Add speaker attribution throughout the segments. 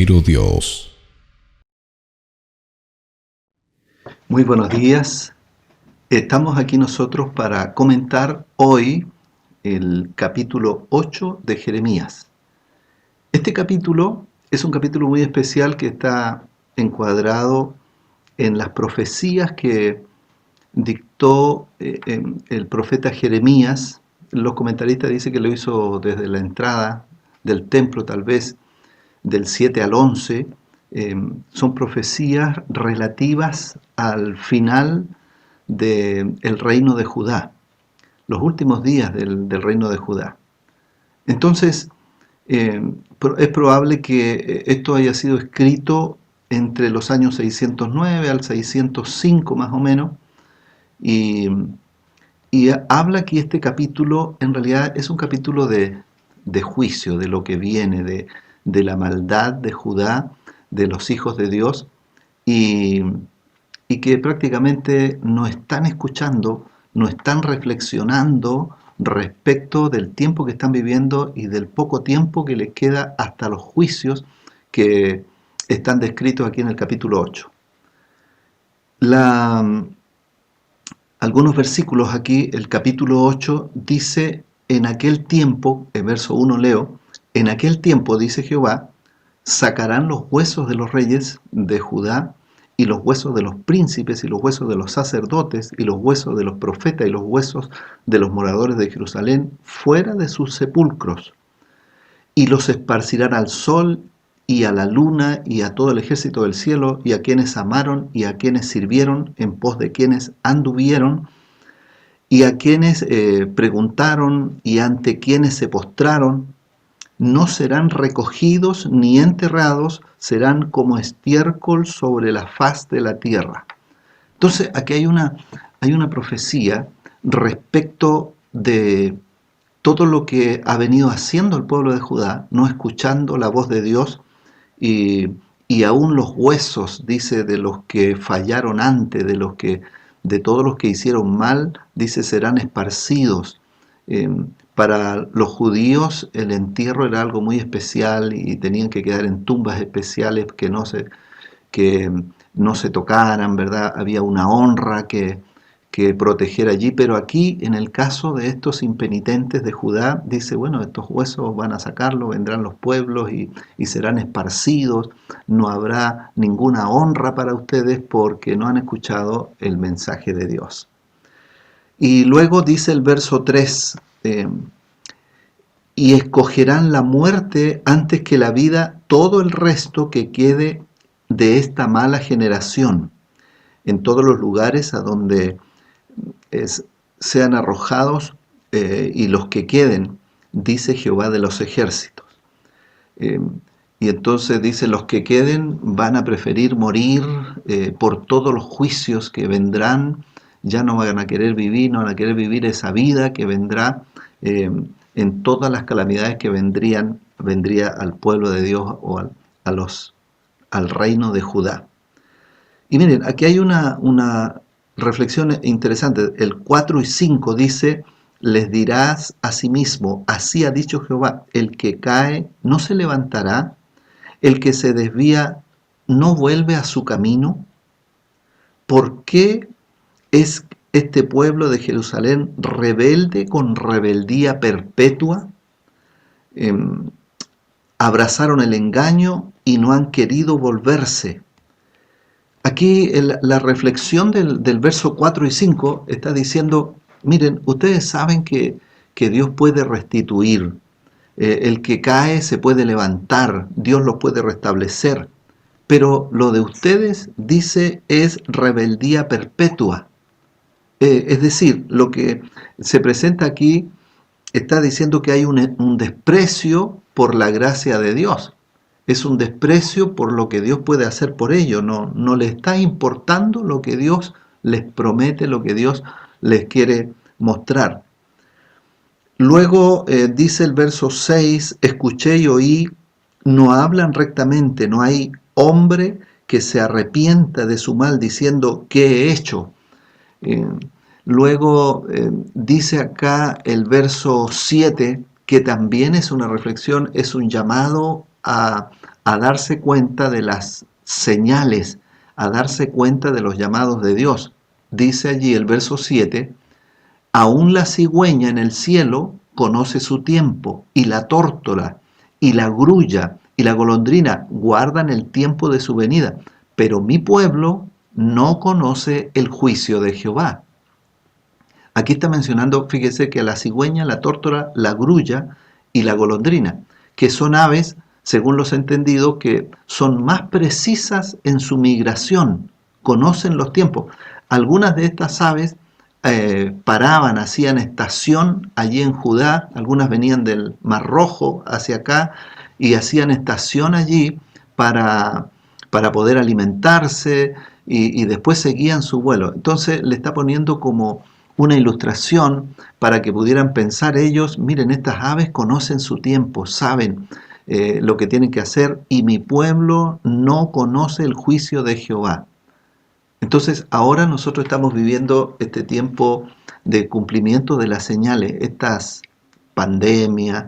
Speaker 1: verdadero Dios.
Speaker 2: Muy buenos días. Estamos aquí nosotros para comentar hoy el capítulo 8 de Jeremías. Este capítulo es un capítulo muy especial que está encuadrado en las profecías que dictó el profeta Jeremías. Los comentaristas dicen que lo hizo desde la entrada del templo, tal vez del 7 al 11. Son profecías relativas al final del reino de Judá, los últimos días del reino de Judá. Entonces, es probable que esto haya sido escrito entre los años 609 al 605 más o menos, y, y habla aquí este capítulo, en realidad es un capítulo de juicio, de lo que viene, de la maldad de Judá, de los hijos de Dios, y, y que prácticamente no están escuchando, no están reflexionando respecto del tiempo que están viviendo y del poco tiempo que les queda hasta los juicios que están descritos aquí en el capítulo 8. Algunos versículos aquí, el capítulo 8 dice: en aquel tiempo, el verso 1 leo, en aquel tiempo, dice Jehová, sacarán los huesos de los reyes de Judá, y los huesos de los príncipes, y los huesos de los sacerdotes, y los huesos de los profetas, y los huesos de los moradores de Jerusalén, fuera de sus sepulcros, y los esparcirán al sol, y a la luna, y a todo el ejército del cielo, y a quienes amaron, y a quienes sirvieron, en pos de quienes anduvieron, y a quienes preguntaron, y ante quienes se postraron. No serán recogidos ni enterrados, serán como estiércol sobre la faz de la tierra. Entonces, aquí hay una profecía respecto de todo lo que ha venido haciendo el pueblo de Judá, no escuchando la voz de Dios, y, y aún los huesos, dice, de los que fallaron antes, de todos los que hicieron mal, dice, serán esparcidos. Para los judíos el entierro era algo muy especial y tenían que quedar en tumbas especiales que no se tocaran, ¿verdad? Había una honra que proteger allí, pero aquí en el caso de estos impenitentes de Judá, dice, bueno, estos huesos van a sacarlos, vendrán los pueblos y serán esparcidos, no habrá ninguna honra para ustedes porque no han escuchado el mensaje de Dios. Y luego dice el verso 3, y escogerán la muerte antes que la vida todo el resto que quede de esta mala generación, en todos los lugares a donde sean arrojados, y los que queden, dice Jehová de los ejércitos. Y entonces dice, los que queden van a preferir morir por todos los juicios que vendrán, ya no van a querer vivir, no van a querer vivir esa vida que vendrá, en todas las calamidades que vendría al pueblo de Dios o al reino de Judá. Y miren, aquí hay una reflexión interesante. El 4 y 5 dice, les dirás a sí mismo, así ha dicho Jehová, el que cae no se levantará, el que se desvía no vuelve a su camino. ¿Por qué es este pueblo de Jerusalén rebelde con rebeldía perpetua? Abrazaron el engaño y no han querido volverse. Aquí la reflexión del verso 4 y 5 está diciendo, miren, ustedes saben que Dios puede restituir, el que cae se puede levantar, Dios lo puede restablecer, pero lo de ustedes, dice, es rebeldía perpetua. Es decir, lo que se presenta aquí está diciendo que hay un desprecio por la gracia de Dios. Es un desprecio por lo que Dios puede hacer por ellos. No le está importando lo que Dios les promete, lo que Dios les quiere mostrar. Luego dice el verso 6, escuché y oí, no hablan rectamente, no hay hombre que se arrepienta de su mal diciendo, ¿qué he hecho? Luego dice acá el verso 7, que también es una reflexión, es un llamado a a darse cuenta de las señales, a darse cuenta de los llamados de Dios. Dice allí el verso 7, aún la cigüeña en el cielo conoce su tiempo, y la tórtola, y la grulla, y la golondrina guardan el tiempo de su venida, pero mi pueblo no conoce el juicio de Jehová. Aquí está mencionando, fíjese, que la cigüeña, la tórtola, la grulla y la golondrina, que son aves, según los entendidos, que son más precisas en su migración, conocen los tiempos. Algunas de estas aves paraban, hacían estación allí en Judá, algunas venían del Mar Rojo hacia acá y hacían estación allí para poder alimentarse y después seguían su vuelo. Entonces le está poniendo como una ilustración para que pudieran pensar ellos, miren, estas aves conocen su tiempo, saben lo que tienen que hacer, y mi pueblo no conoce el juicio de Jehová. Entonces ahora nosotros estamos viviendo este tiempo de cumplimiento de las señales, estas pandemias,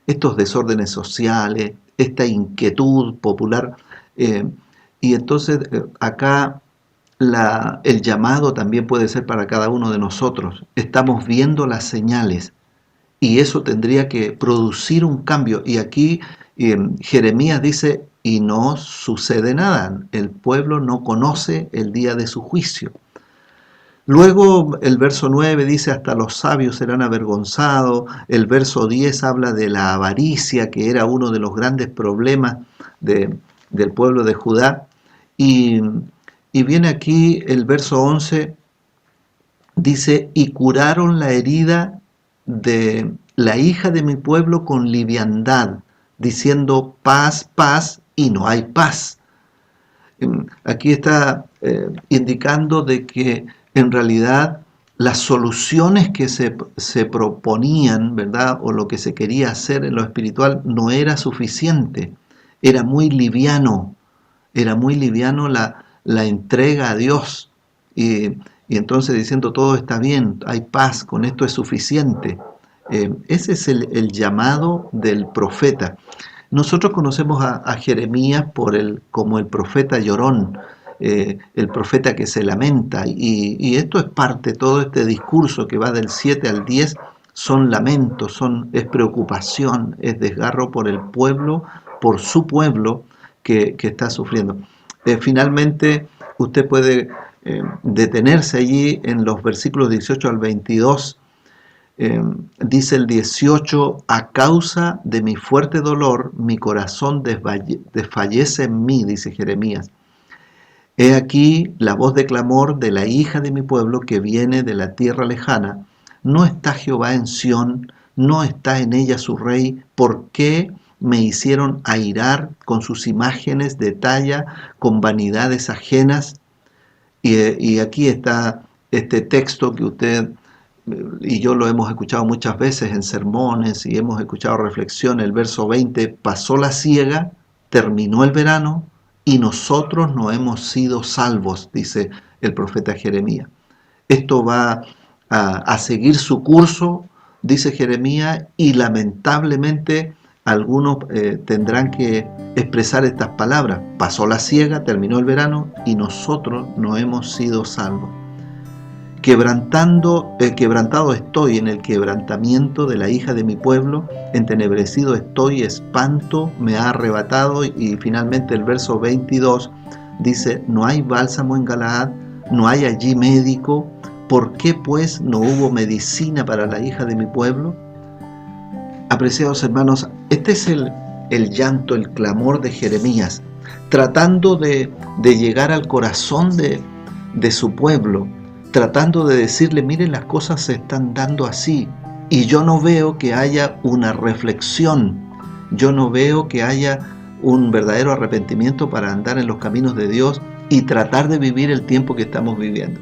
Speaker 2: estos desórdenes sociales, esta inquietud popular, y entonces acá el llamado también puede ser para cada uno de nosotros. Estamos viendo las señales y eso tendría que producir un cambio. Y aquí Jeremías dice, y no sucede nada. El pueblo no conoce el día de su juicio. Luego el verso 9 dice, hasta los sabios serán avergonzados. El verso 10 habla de la avaricia, que era uno de los grandes problemas del pueblo de Judá. Y viene aquí el verso 11, dice, y curaron la herida de la hija de mi pueblo con liviandad, diciendo paz, paz, y no hay paz. Aquí está indicando de que en realidad las soluciones que se proponían, ¿verdad? O lo que se quería hacer en lo espiritual no era suficiente, era muy liviano la entrega a Dios, y entonces diciendo todo está bien, hay paz, con esto es suficiente. Ese es el llamado del profeta. Nosotros conocemos a Jeremías como el profeta llorón, el profeta que se lamenta, y esto es parte, todo este discurso que va del 7 al 10 son lamentos, es preocupación, es desgarro por el pueblo, por su pueblo que está sufriendo. Finalmente, usted puede detenerse allí en los versículos 18 al 22. Dice el 18, a causa de mi fuerte dolor, mi corazón desfallece en mí, dice Jeremías. He aquí la voz de clamor de la hija de mi pueblo que viene de la tierra lejana. No está Jehová en Sión, no está en ella su rey. ¿Por qué me hicieron airar con sus imágenes de talla, con vanidades ajenas? Y aquí está este texto que usted y yo lo hemos escuchado muchas veces en sermones y hemos escuchado reflexiones. El verso 20, pasó la siega, terminó el verano y nosotros no hemos sido salvos, dice el profeta Jeremías. Esto va a seguir su curso, dice Jeremías, y lamentablemente algunos tendrán que expresar estas palabras. Pasó la siega, terminó el verano y nosotros no hemos sido salvos. Quebrantado estoy en el quebrantamiento de la hija de mi pueblo, entenebrecido estoy, espanto me ha arrebatado. Y finalmente el verso 22 dice, no hay bálsamo en Galaad, no hay allí médico. ¿Por qué pues no hubo medicina para la hija de mi pueblo? Apreciados hermanos, este es el llanto, el clamor de Jeremías, tratando de llegar al corazón de su pueblo, tratando de decirle, miren, las cosas se están dando así, y yo no veo que haya una reflexión, yo no veo que haya un verdadero arrepentimiento para andar en los caminos de Dios y tratar de vivir el tiempo que estamos viviendo.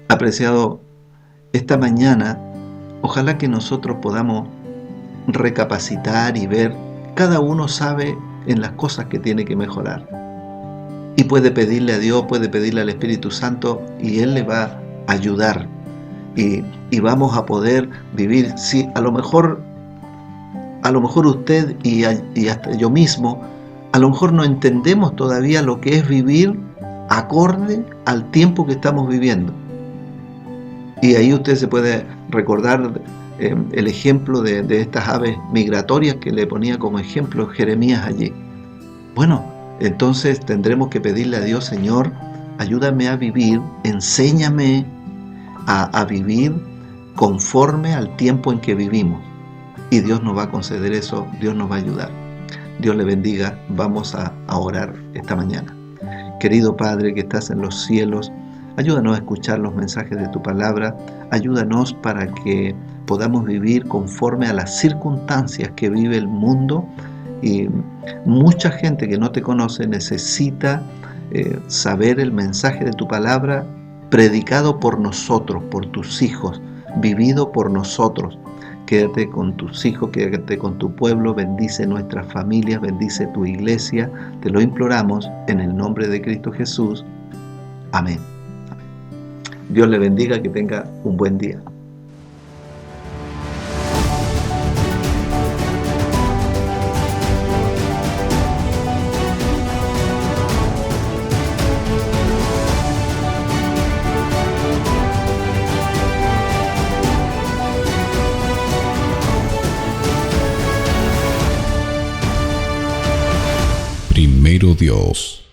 Speaker 2: Apreciado, esta mañana, ojalá que nosotros podamos recapacitar y ver, cada uno sabe en las cosas que tiene que mejorar. Y puede pedirle a Dios, puede pedirle al Espíritu Santo y Él le va a ayudar. Y vamos a poder vivir. Sí, a lo mejor usted y hasta yo mismo, A lo mejor no entendemos todavía lo que es vivir acorde al tiempo que estamos viviendo. Y ahí usted se puede recordar el ejemplo de estas aves migratorias que le ponía como ejemplo Jeremías allí. Bueno, entonces tendremos que pedirle a Dios: Señor, ayúdame a vivir, enséñame a vivir conforme al tiempo en que vivimos. Y Dios nos va a conceder eso, Dios nos va a ayudar. Dios le bendiga. Vamos a orar esta mañana. Querido Padre que estás en los cielos, ayúdanos a escuchar los mensajes de tu palabra, ayúdanos para que podamos vivir conforme a las circunstancias que vive el mundo. Y mucha gente que no te conoce necesita saber el mensaje de tu palabra predicado por nosotros, por tus hijos, vivido por nosotros. Quédate con tus hijos, quédate con tu pueblo, bendice nuestras familias, bendice tu iglesia. Te lo imploramos en el nombre de Cristo Jesús. Amén. Dios le bendiga, que tenga un buen día.
Speaker 1: Primero Dios.